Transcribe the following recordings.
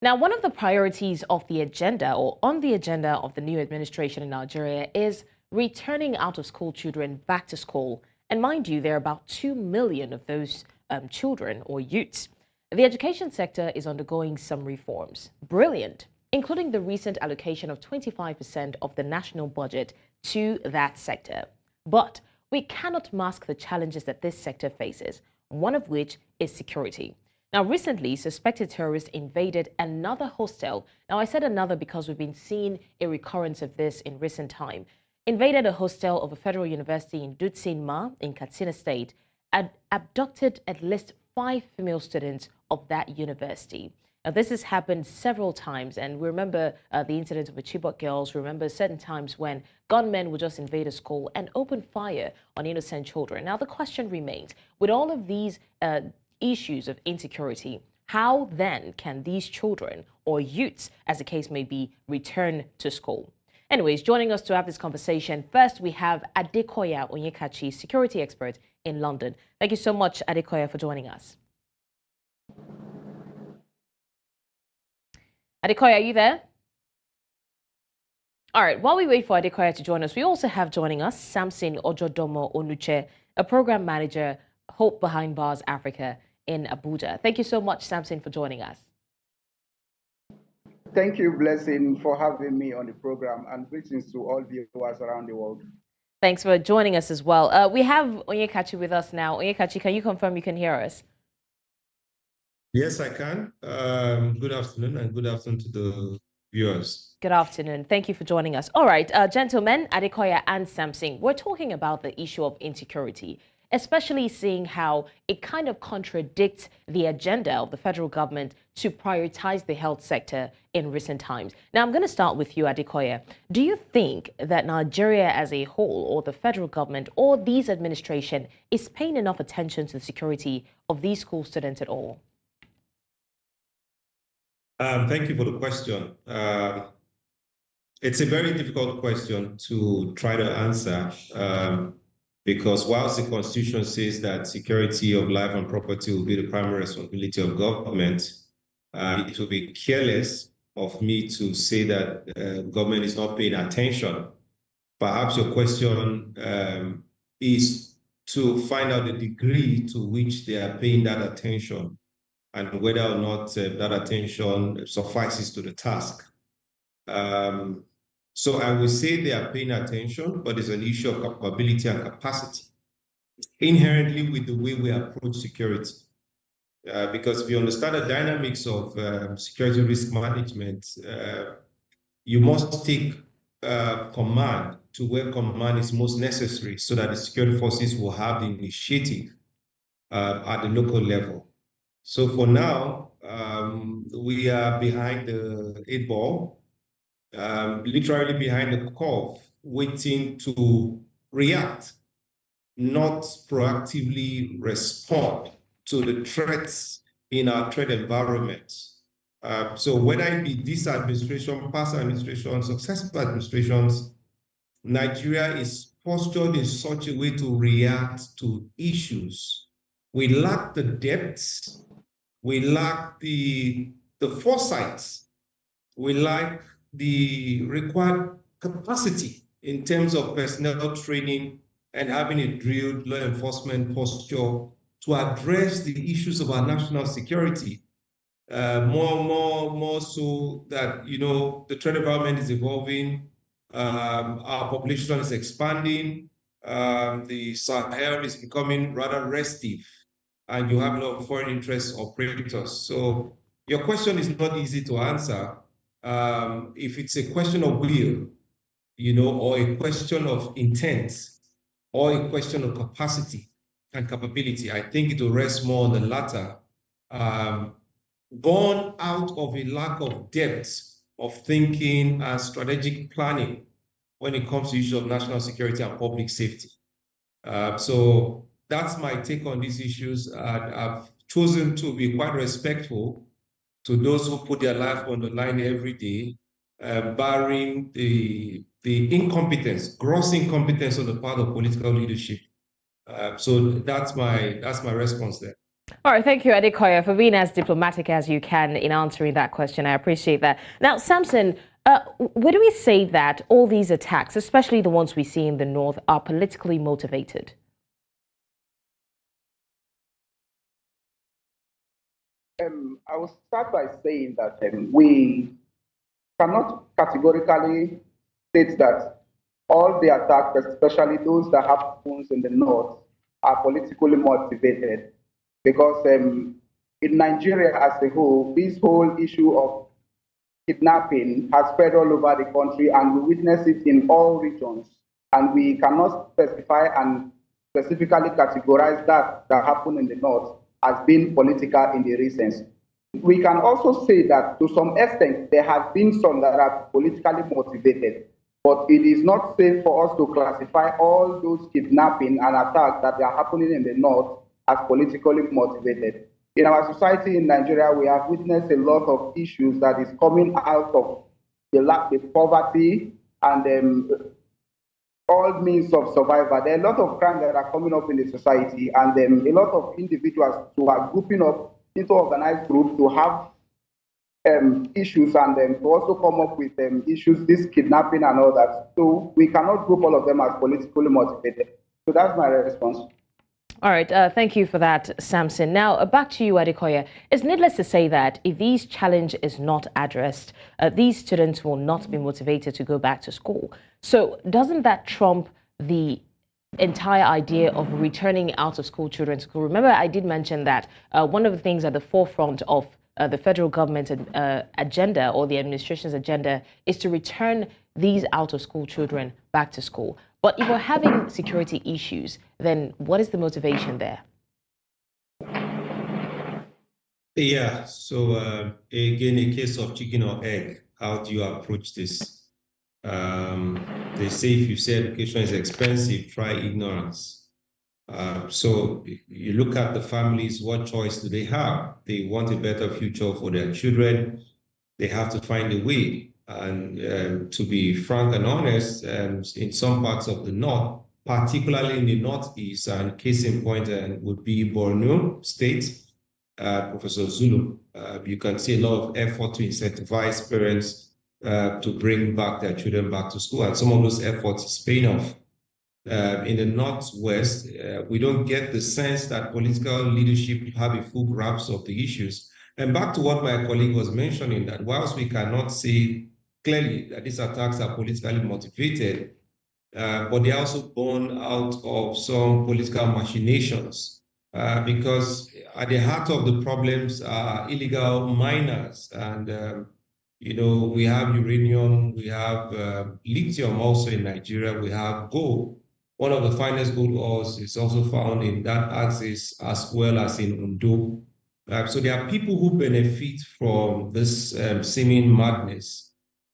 Now, one of the priorities of the agenda or on the agenda of the new administration in Nigeria is returning out of school children back to school. And mind you, there are about 2 million of those children or youths. The education sector is undergoing some reforms. Brilliant, including the recent allocation of 25% of the national budget to that sector. But we cannot mask the challenges that this sector faces, one of which is security. Now, recently, suspected terrorists invaded another hostel. Now, I said another because we've been seeing a recurrence of this in recent time. Invaded a hostel of a federal university in Dutsinma in Katsina State, and abducted at least 5 female students of that university. Now, this has happened several times, and we remember the incident of the Chibok girls. We remember certain times when gunmen would just invade a school and open fire on innocent children. Now, the question remains, with all of these issues of insecurity, how then can these children or youths, as the case may be, return to school? Anyways, joining us to have this conversation, first we have Adekoya Onyekachi, security expert in London. Thank you so much, Adekoya, for joining us. Adekoya, are you there? All right, while we wait for Adekoya to join us, we also have joining us Samson Ojodomo Onuche, a program manager, Hope Behind Bars Africa in Abuja. Thank you so much, Samson, for joining us. Thank you, Blessing, for having me on the program, and greetings to all viewers around the world. Thanks for joining us as well. We have Onyekachi with us now. Onyekachi, can you confirm you can hear us? Yes, I can. Good afternoon, and good afternoon to the viewers. Good afternoon. Thank you for joining us. All right, gentlemen, Adekoya and Samson, we're talking about the issue of insecurity, especially seeing how it kind of contradicts the agenda of the federal government to prioritize the health sector in recent times. Now, I'm going to start with you, Adekoya. Do you think that Nigeria as a whole, or the federal government, or these administration is paying enough attention to the security of these school students at all? Thank you for the question. It's a very difficult question to try to answer because whilst the Constitution says that security of life and property will be the primary responsibility of government, it will be careless of me to say that government is not paying attention. Perhaps your question is to find out the degree to which they are paying that attention, and whether or not that attention suffices to the task. So I will say they are paying attention, but it's an issue of capability and capacity, inherently with the way we approach security. Because if you understand the dynamics of security risk management, you must take command to where command is most necessary so that the security forces will have the initiative at the local level. So for now, we are behind the 8 ball, literally behind the curve, waiting to react, not proactively respond to the threats in our threat environment. So whether it be this administration, past administrations, successive administrations, Nigeria is postured in such a way to react to issues. We lack the depth, we lack the foresight, we lack the required capacity in terms of personnel training and having a drilled law enforcement posture to address the issues of our national security. More so that, you know, the threat environment is evolving, our population is expanding, the Sahel is becoming rather restive, and you have a lot of foreign interest operators. So your question is not easy to answer. If it's a question of will, you know, or a question of intent, or a question of capacity and capability, I think it will rest more on the latter, born out of a lack of depth of thinking and strategic planning when it comes to issues of national security and public safety. So that's my take on these issues. I've chosen to be quite respectful to those who put their life on the line every day, barring the incompetence, gross incompetence on the part of political leadership. So that's my response there. All right, thank you, Adekoya, for being as diplomatic as you can in answering that question. I appreciate that. Now, Samson, where do we say that all these attacks, especially the ones we see in the north, are politically motivated? I will start by saying that we cannot categorically state that all the attacks, especially those that happens in the north, are politically motivated. Because in Nigeria as a whole, this whole issue of kidnapping has spread all over the country, and we witness it in all regions. And we cannot specify and specifically categorize that happened in the north as being political in the recent. We can also say that to some extent there have been some that are politically motivated, but it is not safe for us to classify all those kidnapping and attacks that are happening in the north as politically motivated. In our society in Nigeria, we have witnessed a lot of issues that is coming out of the poverty and all means of survival. There are a lot of crimes that are coming up in the society, and a lot of individuals who are grouping up into organized groups to have issues and to also come up with issues, this kidnapping and all that. So we cannot group all of them as politically motivated. So that's my response. All right, thank you for that, Samson. Now, back to you, Adekoya. It's needless to say that if these challenge is not addressed, these students will not be motivated to go back to school. So doesn't that trump the entire idea of returning out of school children to school? Remember, I did mention that one of the things at the forefront of the federal government agenda, or the administration's agenda, is to return these out of school children back to school. But if we're having security issues, then what is the motivation there? Yeah, so again, a case of chicken or egg. How do you approach this? They say if you say education is expensive, try ignorance. So you look at the families, what choice do they have? They want a better future for their children. They have to find a way. And to be frank and honest, in some parts of the north, particularly in the northeast, and case in point would be Borno State, Professor Zulu, you can see a lot of effort to incentivize parents to bring back their children back to school. And some of those efforts is paying off. In the Northwest, we don't get the sense that political leadership have a full grasp of the issues. And back to what my colleague was mentioning, that whilst we cannot say clearly that these attacks are politically motivated, but they are also born out of some political machinations, because at the heart of the problems are illegal miners. And, you know, we have uranium, we have lithium also in Nigeria, we have gold. One of the finest gold ores is also found in that axis as well as in Ondo. So there are people who benefit from this seeming madness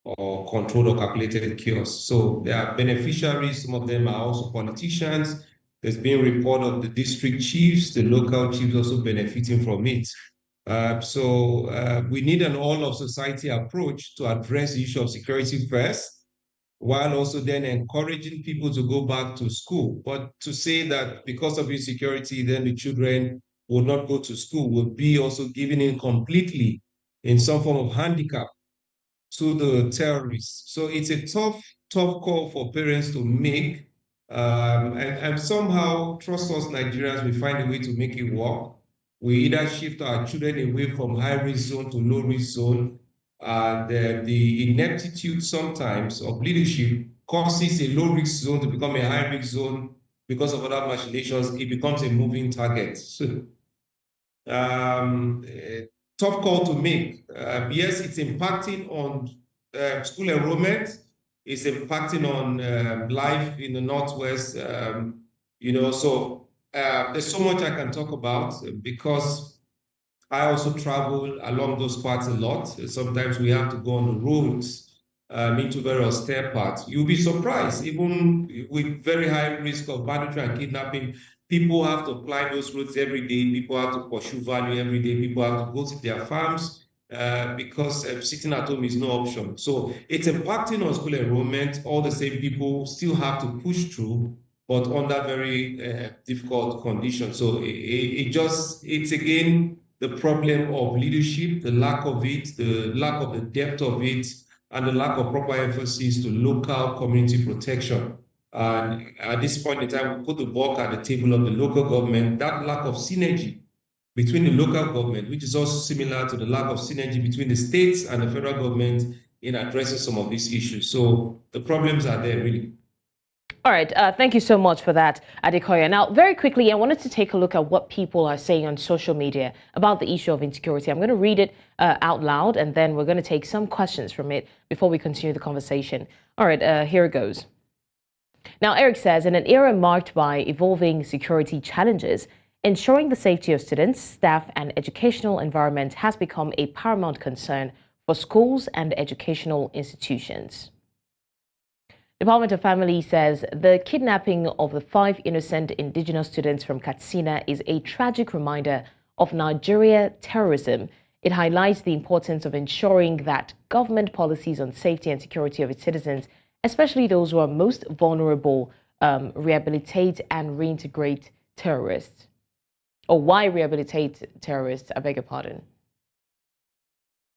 or controlled or calculated chaos. So there are beneficiaries. Some of them are also politicians. There's been a report of the district chiefs, the local chiefs also benefiting from it. So we need an all-of-society approach to address the issue of security first, while also then encouraging people to go back to school. But to say that because of insecurity, then the children will not go to school would be also giving in completely in some form of handicap to the terrorists. So it's a tough call for parents to make. And somehow, trust us, Nigerians, we find a way to make it work. We either shift our children away from high-risk zone to low-risk zone, and the ineptitude sometimes of leadership causes a low-risk zone to become a high-risk zone because of other machinations. It becomes a moving target. So, tough call to make. Yes, it's impacting on school enrollment. It's impacting on life in the Northwest. You know, so there's so much I can talk about because I also travel along those parts a lot. Sometimes we have to go on the roads into very austere parts. You'll be surprised, even with very high risk of banditry and kidnapping, people have to climb those roads every day. People have to pursue value every day. People have to go to their farms because sitting at home is no option. So it's impacting on school enrollment. All the same people still have to push through. but under very difficult conditions. So it's again the problem of leadership, the lack of it, the lack of the depth of it, and the lack of proper emphasis to local community protection. And at this point in time, we put the bulk at the table of the local government. That lack of synergy between the local government, which is also similar to the lack of synergy between the states and the federal government in addressing some of these issues. So the problems are there, really. All right. Thank you so much for that, Adekoya. Now, very quickly, I wanted to take a look at what people are saying on social media about the issue of insecurity. I'm going to read it out loud, and then we're going to take some questions from it before we continue the conversation. All right, here it goes. Now, Eric says, in an era marked by evolving security challenges, ensuring the safety of students, staff, and educational environment has become a paramount concern for schools and educational institutions. Department of Family says the kidnapping of the 5 innocent indigenous students from Katsina is a tragic reminder of Nigeria terrorism. It highlights the importance of ensuring that government policies on safety and security of its citizens, especially those who are most vulnerable, rehabilitate and reintegrate terrorists. Or why rehabilitate terrorists? I beg your pardon.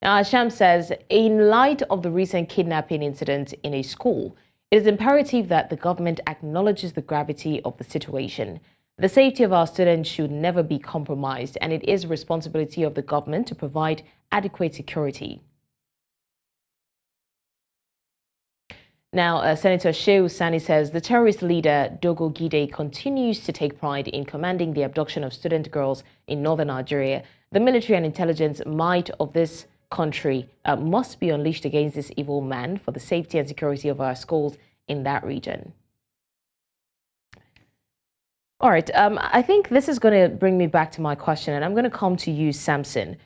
Now, Asham says, in light of the recent kidnapping incident in a school, it is imperative that the government acknowledges the gravity of the situation. The safety of our students should never be compromised, and it is a responsibility of the government to provide adequate security. Now, Senator Shehu Sani says the terrorist leader Dogo Gide continues to take pride in commanding the abduction of student girls in northern Nigeria. The military and intelligence might of this country must be unleashed against this evil man for the safety and security of our schools in that region. All right, I think this is going to bring me back to my question, and I'm going to come to you, Samson.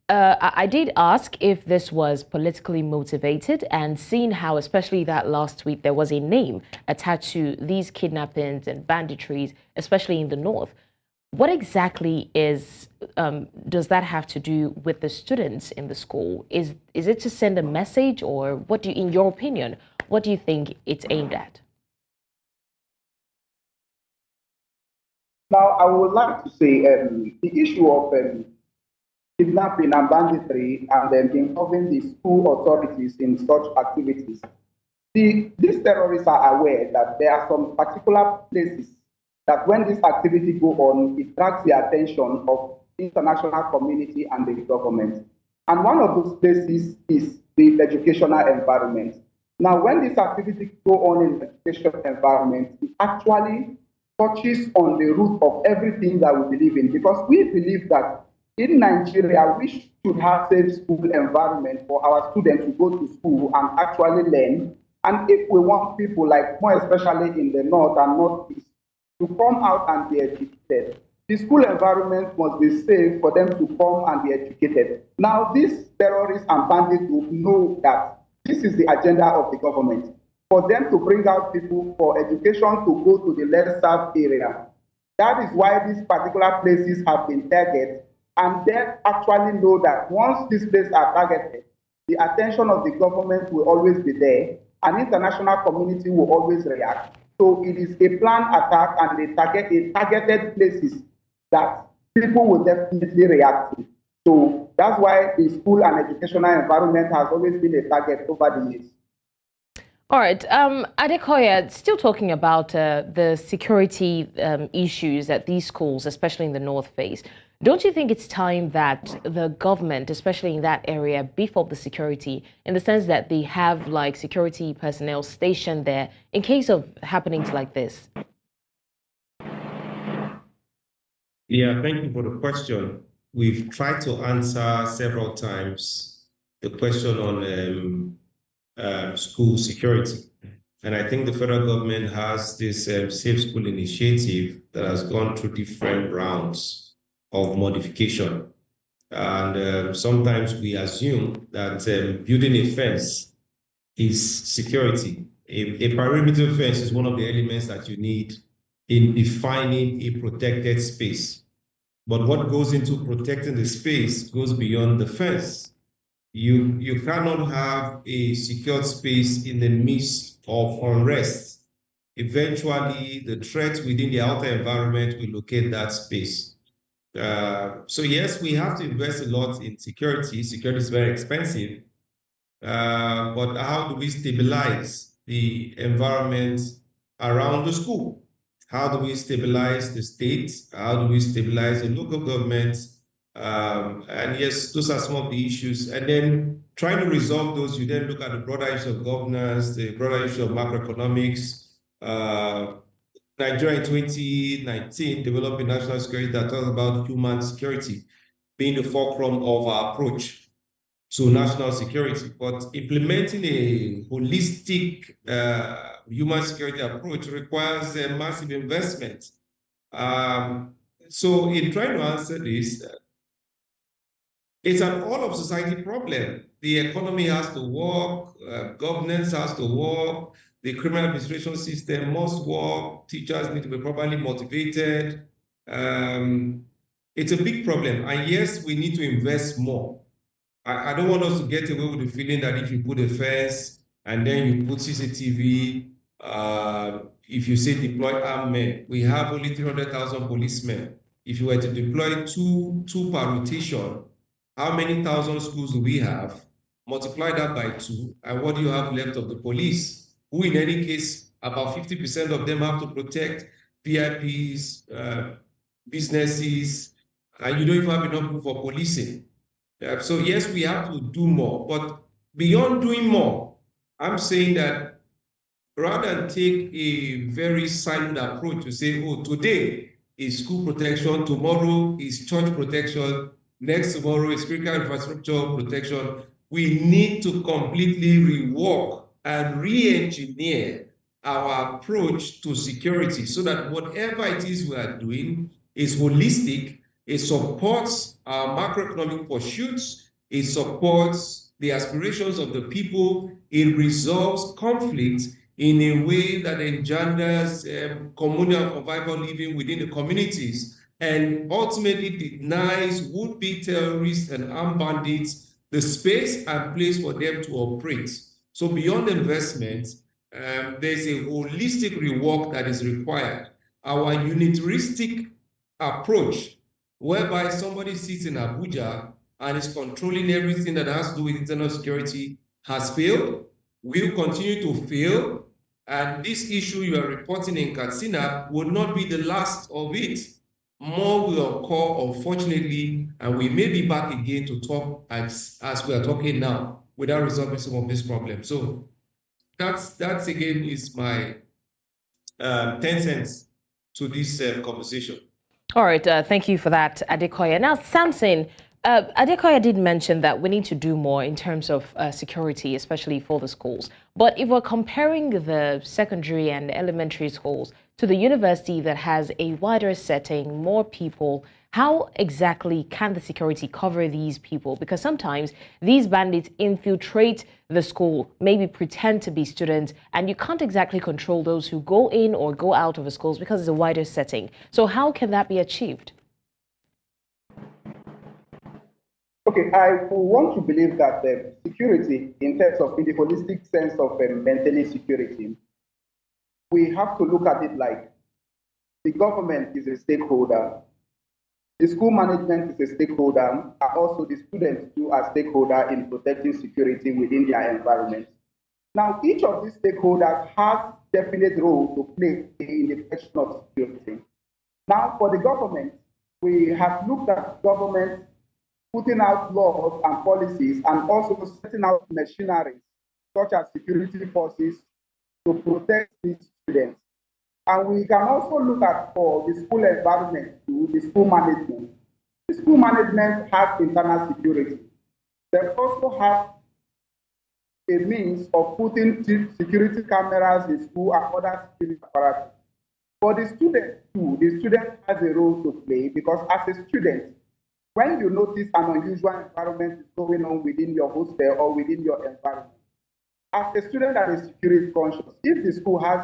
I did ask if this was politically motivated, and seeing how, especially that last week, there was a name attached to these kidnappings and banditries, especially in the north. What exactly does that have to do with the students in the school? Is it to send a message, or what do you, in your opinion, what do you think it's aimed at? Now, I would like to say the issue of kidnapping and banditry and involving the school authorities in such activities. These terrorists are aware that there are some particular places that when this activity go on, it attracts the attention of the international community and the government. And one of those places is the educational environment. Now, when this activity go on in the educational environment, it actually touches on the root of everything that we believe in, because we believe that in Nigeria, we should have safe school environment for our students to go to school and actually learn. And if we want people, like more especially in the north and northeast, to come out and be educated, the school environment must be safe for them to come and be educated. Now, these terrorists and bandits will know that this is the agenda of the government, for them to bring out people for education to go to the less served area. That is why these particular places have been targeted, and they actually know that once these places are targeted, the attention of the government will always be there, and international community will always react. So it is a planned attack, and they targeted places that people will definitely react to. So that's why the school and educational environment has always been a target over the years. All right, Adekoya, still talking about the security issues that these schools, especially in the north, face. Don't you think it's time that the government, especially in that area, beef up the security in the sense that they have like security personnel stationed there in case of happenings like this? Yeah, thank you for the question. We've tried to answer several times the question on school security. And I think the federal government has this Safe School initiative that has gone through different rounds of modification. And sometimes we assume that building a fence is security. A perimeter fence is one of the elements that you need in defining a protected space. But what goes into protecting the space goes beyond the fence. You cannot have a secured space in the midst of unrest. eventually the threat within the outer environment will locate that space. So yes, we have to invest a lot in security. Security is very expensive. But how do we stabilize the environment around the school? How do we stabilize the state? How do we stabilize the local governments? And yes, those are some of the issues. And then trying to resolve those, you then look at the broader issue of governance, the broader issue of macroeconomics. Nigeria in 2019 developed a national security that talks about human security being the fulcrum of our approach to national security. But implementing a holistic human security approach requires a massive investment. So in trying to answer this, it's an all of society problem. The economy has to work, governance has to work, the criminal administration system must work, teachers need to be properly motivated. It's a big problem. And yes, we need to invest more. I don't want us to get away with the feeling that if you put a fence and then you put CCTV, if you say deploy armed men, we have only 300,000 policemen. If you were to deploy two per rotation, how many thousand schools do we have? Multiply that by 2, and what do you have left of the police? Who, in any case, about 50% of them have to protect VIPs, businesses, and you don't even have enough people for policing. So yes, we have to do more, but beyond doing more, I'm saying that rather than take a very silent approach to say, oh, today is school protection, tomorrow is church protection, next tomorrow is critical infrastructure protection, we need to completely rework and re-engineer our approach to security so that whatever it is we are doing is holistic. It supports our macroeconomic pursuits. It supports the aspirations of the people. It resolves conflict in a way that engenders communal survival living within the communities and ultimately denies would-be terrorists and armed bandits the space and place for them to operate. So beyond investment, there's a holistic rework that is required. Our unitaristic approach whereby somebody sits in Abuja and is controlling everything that has to do with internal security has failed, will continue to fail, and this issue you are reporting in Katsina will not be the last of it. More will occur, unfortunately, and we may be back again to talk as we are talking now without resolving some of these problems. So that's again is my 10 cents to this conversation. All right, thank you for that, Adekoya. Now, Samson, Adekoya did mention that we need to do more in terms of security, especially for the schools. But if we're comparing the secondary and elementary schools to the university that has a wider setting, more people, how exactly can the security cover these people? Because sometimes these bandits infiltrate the school, maybe pretend to be students, and you can't exactly control those who go in or go out of the schools because it's a wider setting. So how can that be achieved? Okay, I want to believe that security, in terms of in the holistic sense of maintaining security, we have to look at it like the government is a stakeholder, the school management is a stakeholder, and also the students too are stakeholder in protecting security within their environment. Now, each of these stakeholders has definite role to play in the question of security. Now, for the government, we have looked at government putting out laws and policies and also setting out machinery, such as security forces, to protect these students. And we can also look at for the school environment too, the school management. The school management has internal security. They also have a means of putting security cameras in school and other security apparatus. For the student too, the student has a role to play because as a student, when you notice an unusual environment is going on within your hostel or within your environment, as a student that is security conscious, if the school has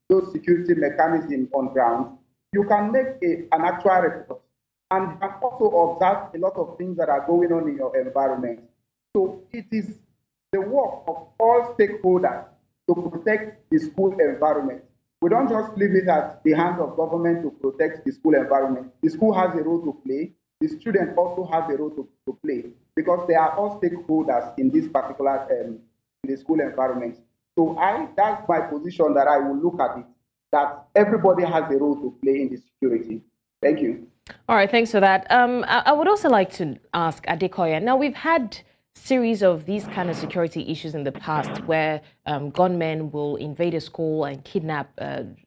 those security mechanisms on ground, you can make an actual report and you can also observe a lot of things that are going on in your environment. So it is the work of all stakeholders to protect the school environment. we don't just leave it at the hands of government to protect the school environment. The school has a role to play. The student also has a role to play because they are all stakeholders in this particular in the school environment. So that's my position that I will look at it, that everybody has a role to play in the security. Thank you. All right, thanks for that. I would also like to ask Adekoya. Now, we've had series of these kind of security issues in the past where gunmen will invade a school and kidnap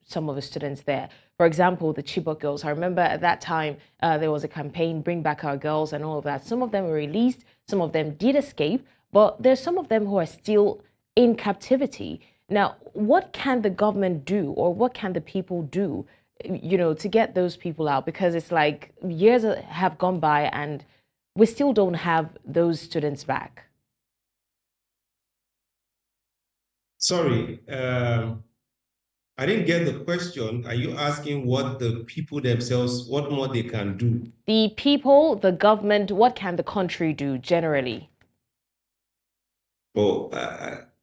some of the students there. For example, the Chibok girls. I remember at that time there was a campaign, Bring Back Our Girls and all of that. Some of them were released, some of them did escape, but there's some of them who are still in captivity. Now, what can the government do, or what can the people do, to get those people out? Because it's like years have gone by and we still don't have those students back. Sorry, I didn't get the question. Are you asking what the people themselves, what more they can do? The people, the government, what can the country do generally? Well,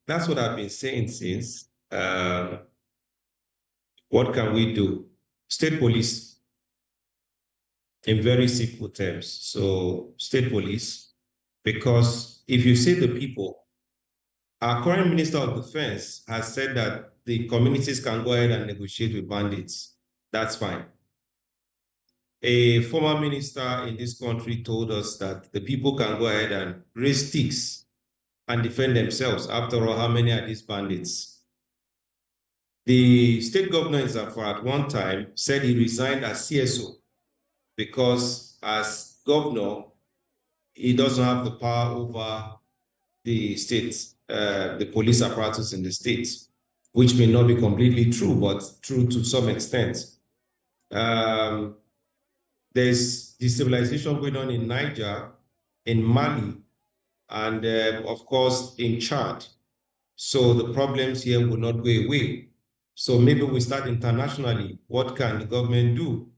that's what I've been saying since. What can we do? State police, in very simple terms. So state police, because if you say the people, our current Minister of Defense has said that the communities can go ahead and negotiate with bandits. That's fine. A former minister in this country told us that the people can go ahead and raise sticks and defend themselves. After all, how many are these bandits? The state governor in Zamfara at one time said he resigned as CSO because as governor, he doesn't have the power over the state, the police apparatus in the states, which may not be completely true, but true to some extent. There's destabilization going on in Niger, in Mali, and of course in Chad. So the problems here will not go away. So maybe we start internationally. What can the government do?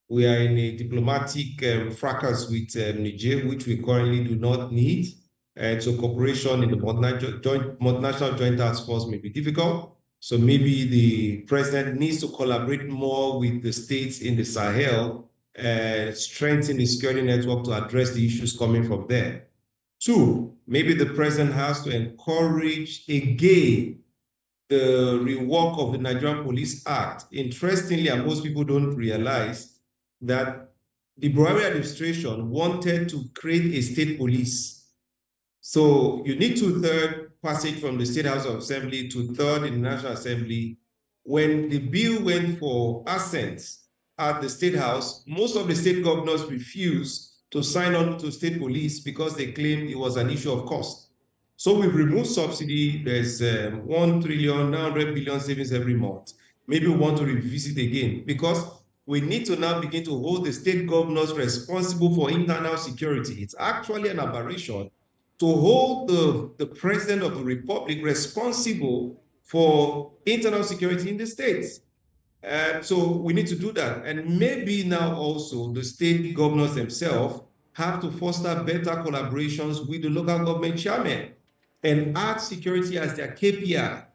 We are in a diplomatic fracas with Niger, which we currently do not need. And so cooperation in the multinational joint task force may be difficult. So maybe the president needs to collaborate more with the states in the Sahel and strengthen the security network to address the issues coming from there. Two, maybe the president has to encourage again the rework of the Nigerian Police Act. Interestingly, and most people don't realize that the Buhari administration wanted to create a state police. So you need 2/3 passage from the State House of Assembly to 1/3 in the National Assembly. When the bill went for assent at the State House, most of the state governors refused to sign on to state police because they claimed it was an issue of cost. So we've removed subsidy. There's 1,900 billion savings every month. Maybe we want to revisit again because we need to now begin to hold the state governors responsible for internal security. It's actually an aberration to hold the president of the republic responsible for internal security in the states. So we need to do that. And maybe now also the state governors themselves have to foster better collaborations with the local government chairmen and add security as their KPI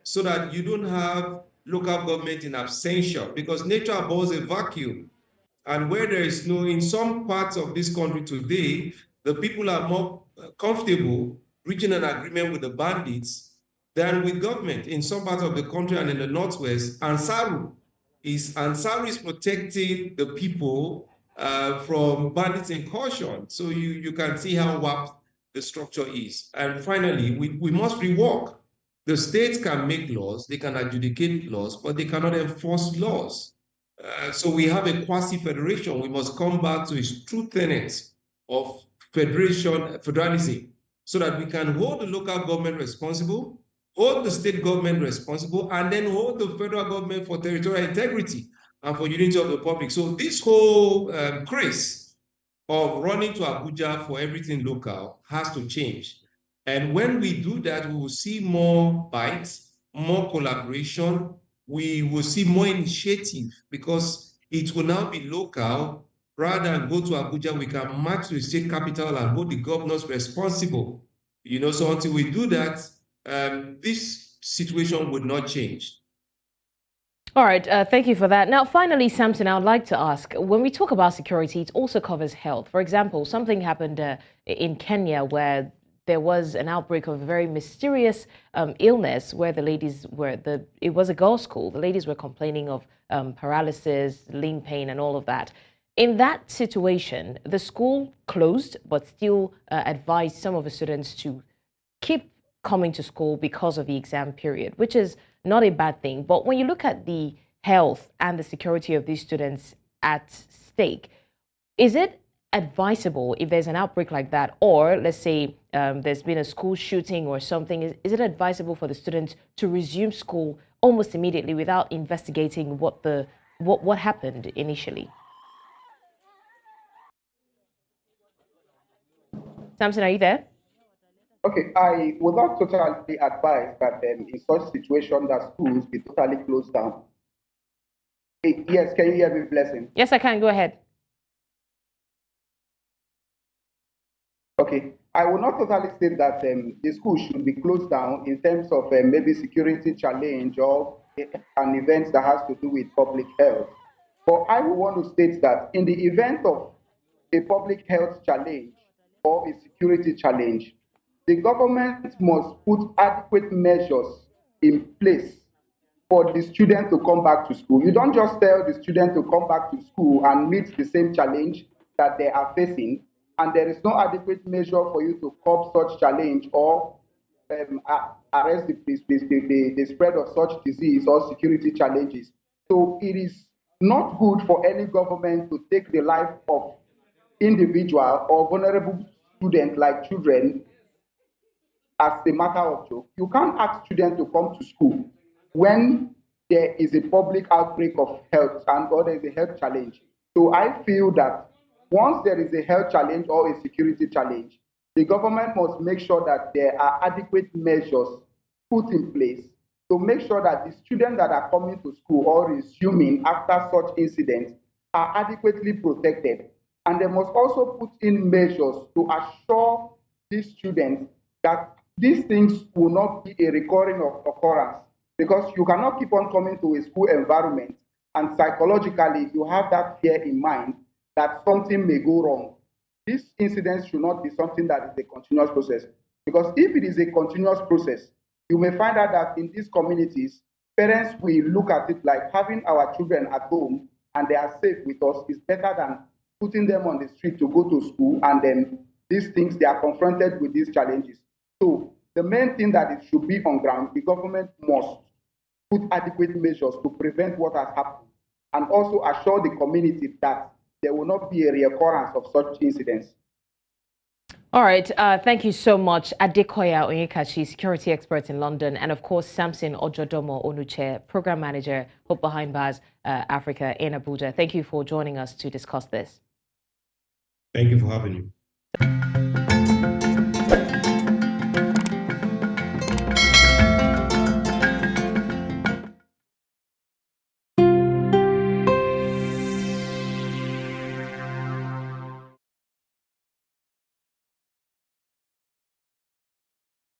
so that you don't have local government in absentia, because nature abhors a vacuum. And where there is no, in some parts of this country today, the people are more comfortable reaching an agreement with the bandits than with government. In some parts of the country and in the Northwest, Ansaru is protecting the people from bandits incursion. So you can see how warped the structure is. And finally, we must rework. The states can make laws, they can adjudicate laws, but they cannot enforce laws. So we have a quasi-federation. We must come back to its true tenets of federalism, so that we can hold the local government responsible, hold the state government responsible, and then hold the federal government for territorial integrity and for unity of the public. So this whole craze of running to Abuja for everything local has to change. And when we do that, we will see more bites, more collaboration. We will see more initiative because it will now be local. Rather than go to Abuja, we can march to the state capital and hold the governors responsible. So until we do that, this situation would not change. All right, thank you for that. Now, finally, Samson, I would like to ask, when we talk about security, it also covers health. For example, something happened in Kenya where there was an outbreak of a very mysterious illness where the ladies were, it was a girls' school. The ladies were complaining of paralysis, limb pain, and all of that. In that situation, the school closed, but still advised some of the students to keep coming to school because of the exam period, which is not a bad thing. But when you look at the health and the security of these students at stake, is it advisable if there's an outbreak like that, or let's say there's been a school shooting or something, is it advisable for the students to resume school almost immediately without investigating what happened initially? Samson, are you there? Okay, I would not totally advise that in such situation that schools be totally closed down. Yes, can you hear me, Blessing? Yes, I can. Go ahead. Okay, I will not totally say that the school should be closed down in terms of maybe security challenge or an event that has to do with public health. But I will want to state that in the event of a public health challenge or a security challenge, the government must put adequate measures in place for the student to come back to school. You don't just tell the student to come back to school and meet the same challenge that they are facing, and there is no adequate measure for you to curb such challenge or arrest the spread of such disease or security challenges. So it is not good for any government to take the life of individual or vulnerable students like children as a matter of joke. You can't ask students to come to school when there is a public outbreak of health and or there is a health challenge. So I feel that once there is a health challenge or a security challenge, the government must make sure that there are adequate measures put in place to make sure that the students that are coming to school or resuming after such incidents are adequately protected. And they must also put in measures to assure these students that these things will not be a recurring occurrence, because you cannot keep on coming to a school environment and psychologically you have that fear in mind that something may go wrong. This incident should not be something that is a continuous process, because if it is a continuous process, you may find out that in these communities, parents will look at it like having our children at home and they are safe with us is better than putting them on the street to go to school, and then these things, they are confronted with these challenges. So the main thing that it should be on ground, the government must put adequate measures to prevent what has happened and also assure the community that there will not be a reoccurrence of such incidents. All right, thank you so much, Adekoya Onyekachi, security expert in London, and of course, Samson Ojodomo Onuche, program manager, Hope Behind Bars Africa in Abuja. Thank you for joining us to discuss this. Thank you for having me.